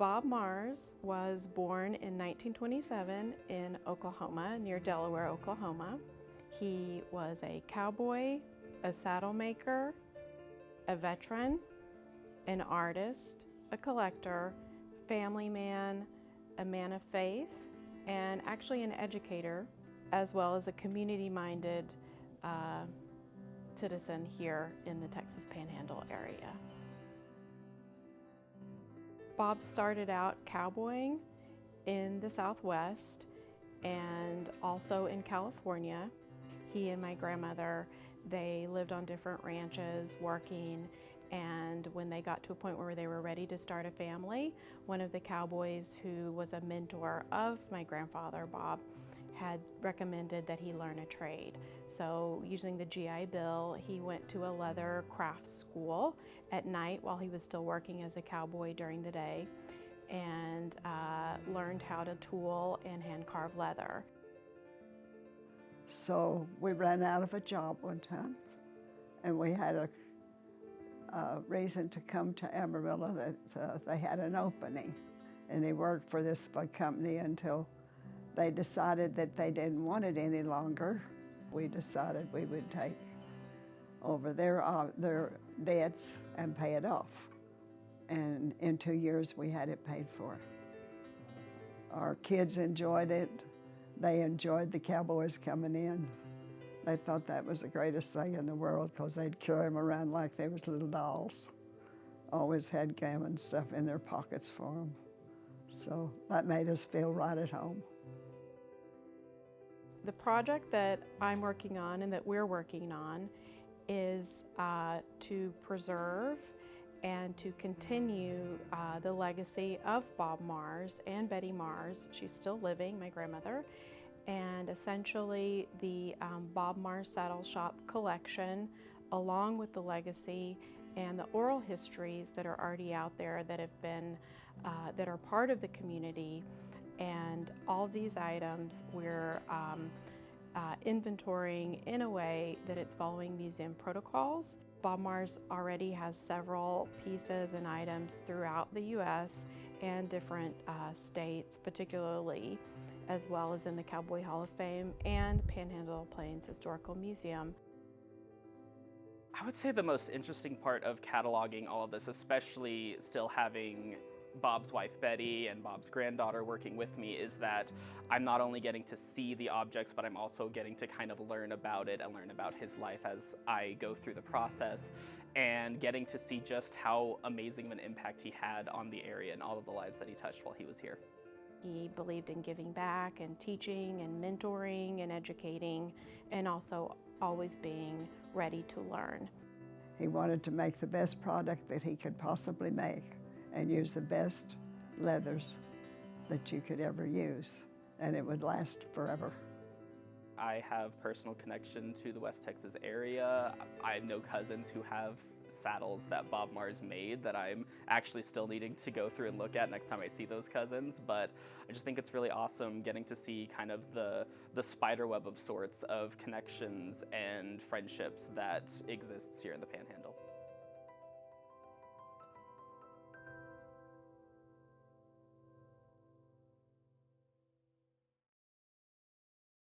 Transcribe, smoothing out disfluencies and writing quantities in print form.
Bob Mars was born in 1927 in Oklahoma, near Delaware, Oklahoma. He was a cowboy, a saddle maker, a veteran, an artist, a collector, family man, a man of faith, and actually an educator, as well as a community-minded citizen here in the Texas Panhandle area. Bob started out cowboying in the Southwest and also in California. He and my grandmother, they lived on different ranches working, and when they got to a point where they were ready to start a family, one of the cowboys who was a mentor of my grandfather, Bob, had recommended that he learn a trade. So using the GI Bill, he went to a leather craft school at night while he was still working as a cowboy during the day, and learned how to tool and hand carve leather. So we ran out of a job one time, and we had a reason to come to Amarillo that they had an opening. And he worked for this big company until they decided that they didn't want it any longer. We decided we would take over their debts and pay it off. And in 2 years, we had it paid for. Our kids enjoyed it. They enjoyed the cowboys coming in. They thought that was the greatest thing in the world because they'd carry them around like they was little dolls. Always had gammon stuff in their pockets for them. So that made us feel right at home. The project that I'm working on and that we're working on is to preserve and to continue the legacy of Bob Mars and Betty Mars. She's still living, my grandmother, and essentially the Bob Mars Saddle Shop collection, along with the legacy and the oral histories that are already out there that have been, that are part of the community. And all these items we're inventorying in a way that it's following museum protocols. Bob Mars already has several pieces and items throughout the U.S. and different states, particularly, as well as in the Cowboy Hall of Fame and Panhandle-Plains Historical Museum. I would say the most interesting part of cataloging all of this, especially still having Bob's wife Betty and Bob's granddaughter working with me, is that I'm not only getting to see the objects, but I'm also getting to kind of learn about it and learn about his life as I go through the process, and getting to see just how amazing of an impact he had on the area and all of the lives that he touched while he was here. He believed in giving back and teaching and mentoring and educating, and also always being ready to learn. He wanted to make the best product that he could possibly make and use the best leathers that you could ever use, and it would last forever. I have personal connection to the West Texas area. I know cousins who have saddles that Bob Mars made that I'm actually still needing to go through and look at next time I see those cousins, but I just think it's really awesome getting to see kind of the spider web of sorts of connections and friendships that exists here in the Panhandle.